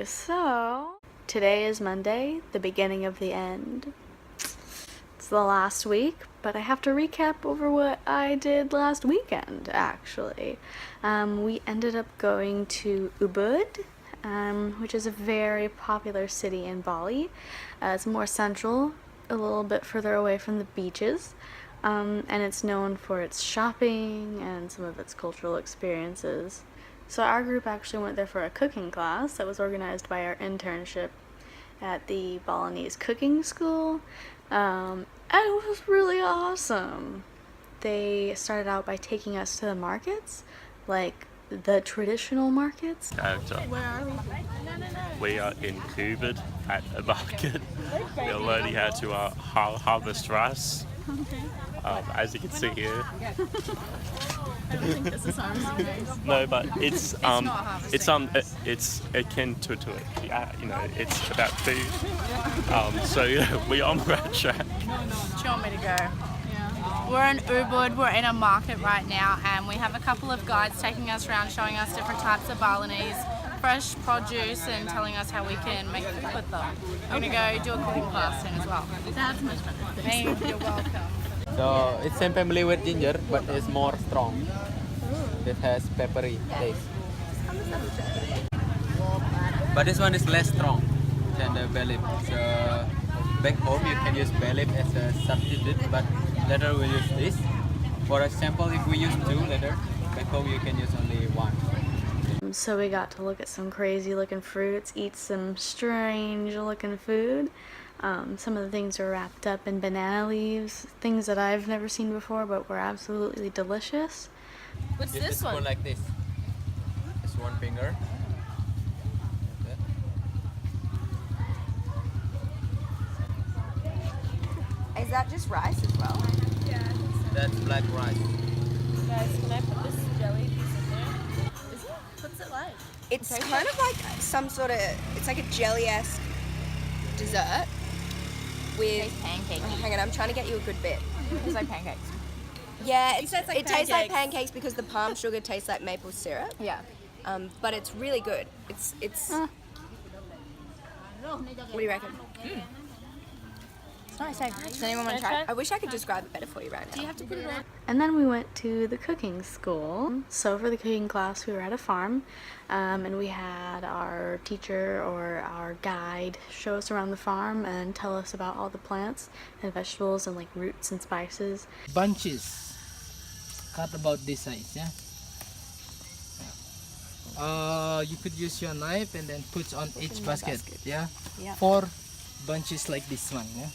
so today is Monday, the beginning of the end. It's the last week, but I have to recap over what I did last weekend, actually. We ended up going to Ubud, which is a very popular city in Bali. It's more central, a little bit further away from the beaches, and it's known for its shopping and some of its cultural experiences. So our group actually went there for a cooking class that was organized by our internship at the Balinese cooking school, and it was really awesome. They started out by taking us to the markets, like the traditional markets. Where are we? We are in Ubud at a market. We're learning how to harvest rice. Okay. As you can see here. I don't think this is harvesting rice. No, but it's it's akin to it. Yeah, it's about food. So we're on the right track. Do you want me to go? We're in Ubud, we're in a market right now, and we have a couple of guides taking us around showing us different types of Balinese fresh produce and telling us how we can make food with them. We're going to go do a cooking class soon as well. That's much better. Thanks, you're welcome. So it's same family with ginger, but it's more strong. It has peppery taste. But this one is less strong than the bay leaf. So back home you can use bay leaf as a substitute, but later we'll use this. For example, if we use 2 later, back home you can use only 1. So we got to look at some crazy looking fruits, eat some strange looking food. Some of the things were wrapped up in banana leaves, things that I've never seen before but were absolutely delicious. What's Use this spoon one? like this. Just 1 finger. Okay. Is that just rice as well? Yeah. That's black rice. Guys, can I put this jelly piece in there? What's it like? It's kind of like some sort of, it's like a jelly-esque dessert with, Tastes pancakey. oh, hang on, I'm trying to get you a good bit. It's like pancakes. Yeah, It tastes like it tastes like pancakes. pancakes because the palm sugar tastes like maple syrup. Yeah. But it's really good. It's what do you reckon? It's nice. Does anyone want to try? I wish I could describe it better for you right now. Do you have to put it on? And then we went to the cooking school. So for the cooking class, we were at a farm, and we had our teacher or our guide show us around the farm and tell us about all the plants and vegetables and like roots and spices. Bunches cut about this size, yeah. You could use your knife and then put on each basket, yeah. 4 bunches like this one, yeah.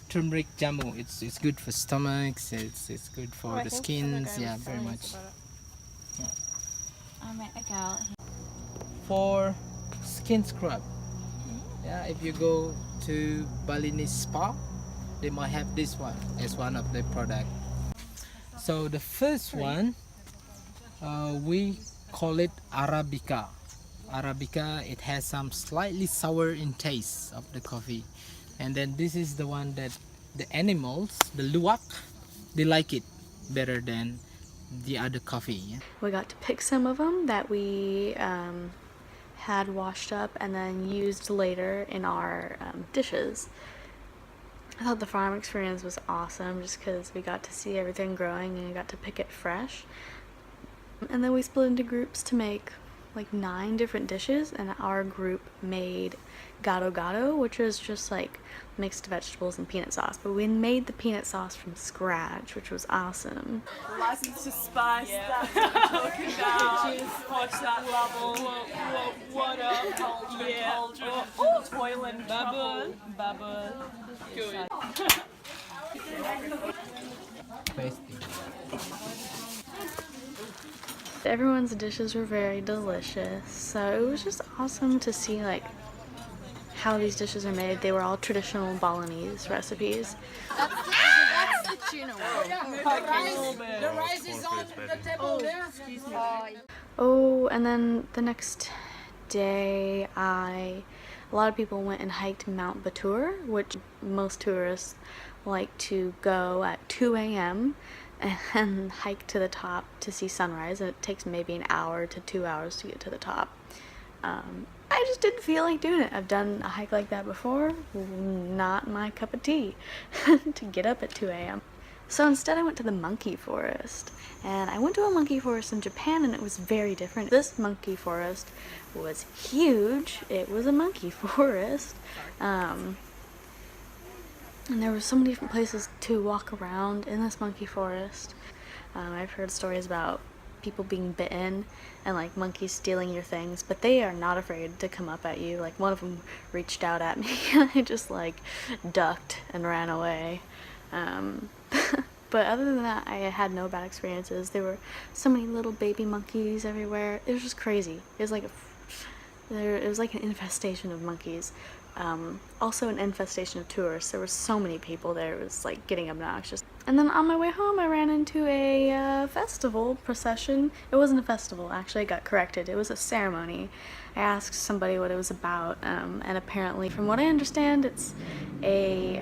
Turmeric jamu, it's good for stomachs, it's good for the skins, yeah, very much. Yeah. I met a girl. For skin scrub, yeah, if you go to Balinese spa, they might have this one as one of their product. So the first one, we call it Arabica. Arabica, it has some slightly sour in taste of the coffee. And then this is the one that the animals, the luwak, they like it better than the other coffee. Yeah? We got to pick some of them that we had washed up and then used later in our dishes. I thought the farm experience was awesome just because we got to see everything growing and we got to pick it fresh. And then we split into groups to make like 9 different dishes, and our group made gado, which is just like mixed vegetables and peanut sauce, but we made the peanut sauce from scratch, which was awesome. License to spice, that's what I'm talking about. Watch that level. What up? Toiling trouble. Bubble. Good. Everyone's dishes were very delicious, so it was just awesome to see like how these dishes are made. They were all traditional Balinese recipes. That's the tuna one. The rice is on the table there. Excuse me. Oh, and then the next day, a lot of people went and hiked Mount Batur, which most tourists like to go at 2 a.m. and hike to the top to see sunrise, and it takes maybe an hour to 2 hours to get to the top. I just didn't feel like doing it. I've done a hike like that before. Not my cup of tea to get up at 2 a.m. So instead I went to the monkey forest. And I went to a monkey forest in Japan and it was very different. This monkey forest was huge. It was a monkey forest. And there were so many different places to walk around in this monkey forest. I've heard stories about people being bitten and like monkeys stealing your things, but they are not afraid to come up at you. Like one of them reached out at me and I just like ducked and ran away. But other than that, I had no bad experiences. There were so many little baby monkeys everywhere. It was just crazy. It was like an infestation of monkeys. Also an infestation of tourists. There were so many people there. It was like getting obnoxious. And then on my way home, I ran into a festival procession. It wasn't a festival, actually. I got corrected. It was a ceremony. I asked somebody what it was about, and apparently, from what I understand, it's a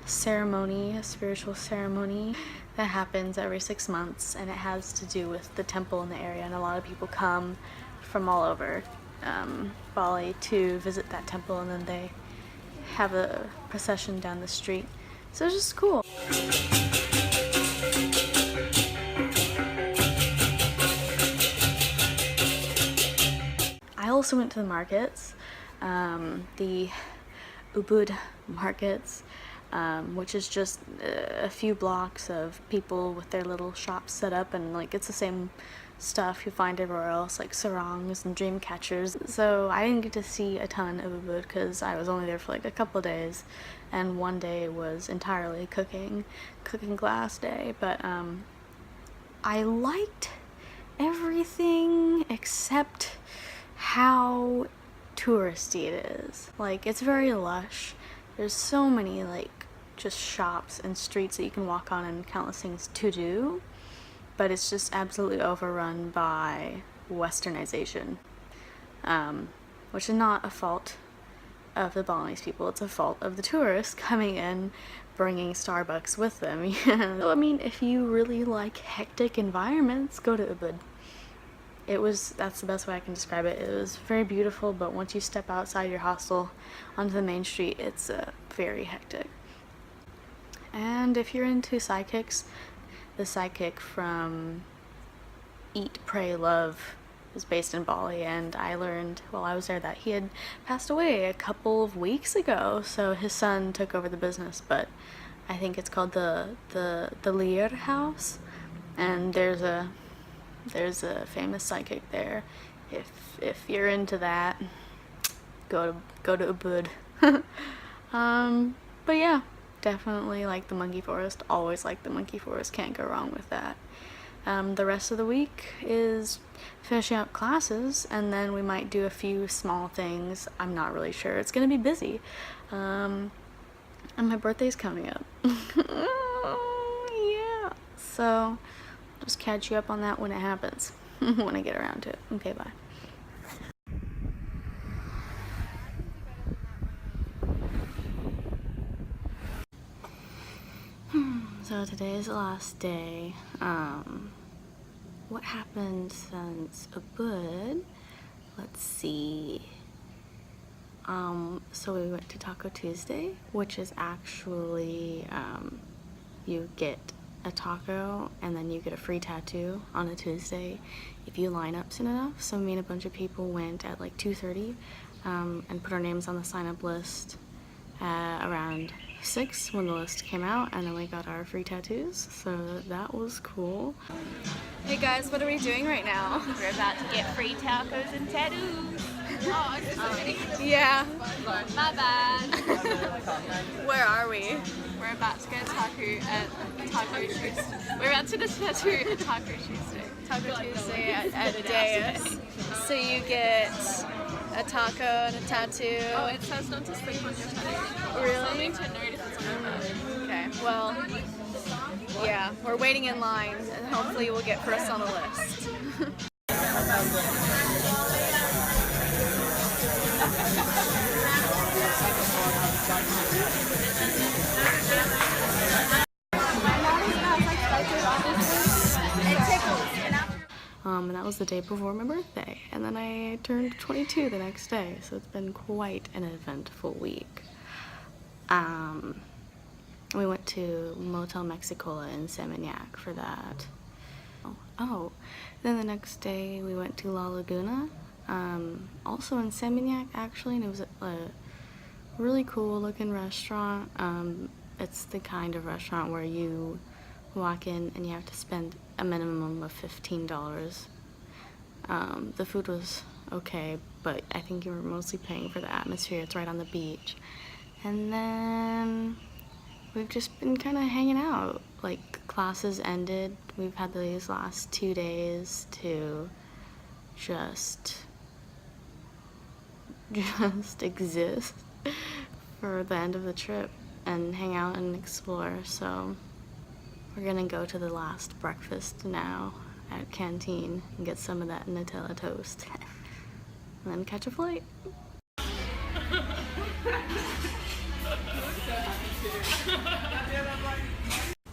ceremony, a spiritual ceremony that happens every 6 months, and it has to do with the temple in the area, and a lot of people come from all over Bali to visit that temple, and then they have a procession down the street. So it's just cool. I also went to the markets, the Ubud markets, which is just a few blocks of people with their little shops set up, and like it's the same stuff you find everywhere else, like sarongs and dream catchers. So I didn't get to see a ton of Ubud because I was only there for like a couple of days, and one day was entirely cooking class day. But I liked everything except how touristy it is. Like, it's very lush. There's so many like just shops and streets that you can walk on and countless things to do, but it's just absolutely overrun by westernization, which is not a fault of the Balinese people. It's a fault of the tourists coming in bringing Starbucks with them. So, I mean, if you really like hectic environments, go to Ubud. That's the best way I can describe it. It was very beautiful, but once you step outside your hostel onto the main street, it's very hectic. And if you're into sidekicks, the sidekick from Eat, Pray, Love is based in Bali, and I learned while I was there that he had passed away a couple of weeks ago, so his son took over the business, but I think it's called the Lear House, and there's a famous psychic there. If you're into that, go to Ubud. But yeah, definitely like the monkey forest. Always like the monkey forest. Can't go wrong with that. The rest of the week is finishing up classes, and then we might do a few small things. I'm not really sure. It's gonna be busy. And my birthday's coming up. Yeah. So just catch you up on that when it happens. When I get around to it. Okay, bye. So today is the last day. What happened since Ubud? Let's see. So we went to Taco Tuesday, which is actually you get a taco and then you get a free tattoo on a Tuesday if you line up soon enough. So me and a bunch of people went at like 2:30 and put our names on the sign-up list around 6 when the list came out, and then we got our free tattoos, so that was cool. Hey guys, what are we doing right now? We're about to get free tacos and tattoos. Yeah. My bad. Where are we? We're about to go Taco Tuesday. We're about to go tattoo at Taco Tuesday. Taco Tuesday at Deus. So you get a taco and a tattoo. Oh, it says not to sleep on your tattoo. Really? So I need to know if it's on your tattoo. Okay, well, yeah, we're waiting in line, and hopefully we'll get first on the list. And that was the day before my birthday. And then I turned 22 the next day, so it's been quite an eventful week. We went to Motel Mexicola in Seminyak for that. Oh, then the next day we went to La Laguna, also in Seminyak actually, and it was a really cool looking restaurant. It's the kind of restaurant where you walk in and you have to spend a minimum of $15. The food was okay, but I think you were mostly paying for the atmosphere. It's right on the beach. And then we've just been kind of hanging out. Like, classes ended. We've had these last 2 days to just exist for the end of the trip and hang out and explore. So we're gonna go to the last breakfast now at Canteen and get some of that Nutella toast and then catch a flight.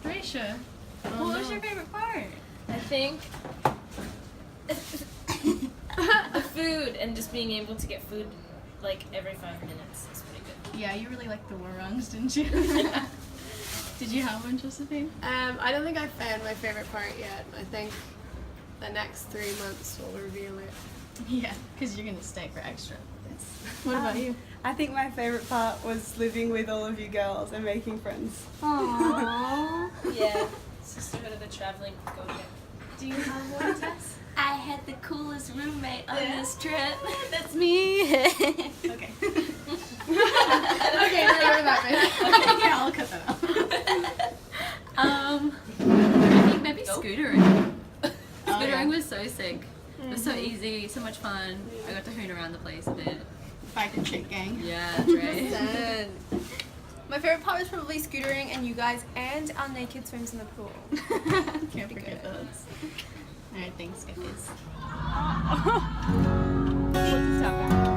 Risha, what was your favorite part? I think the food and just being able to get food like every 5 minutes is pretty good. Yeah, you really liked the warangs, didn't you? Did you have one, Josephine? I don't think I found my favorite part yet. I think the next 3 months will reveal it. Yeah, because you're going to stay for extra. What about you? I think my favorite part was living with all of you girls and making friends. Aww. Yeah, sisterhood of the traveling go-get. Do you have one, Tess? I had the coolest roommate on this trip. That's me. Okay. Okay, now you're that bit. Yeah, I'll cut that out. I think maybe scootering. Oh, Scootering was so sick. It was so easy, so much fun. I got to hoon around the place a bit. Fight the chick gang. Yeah, that's right. Done. My favorite part was probably scootering and you guys and our naked swims in the pool. Can't forget those. Alright, thanks guys. What's this topic?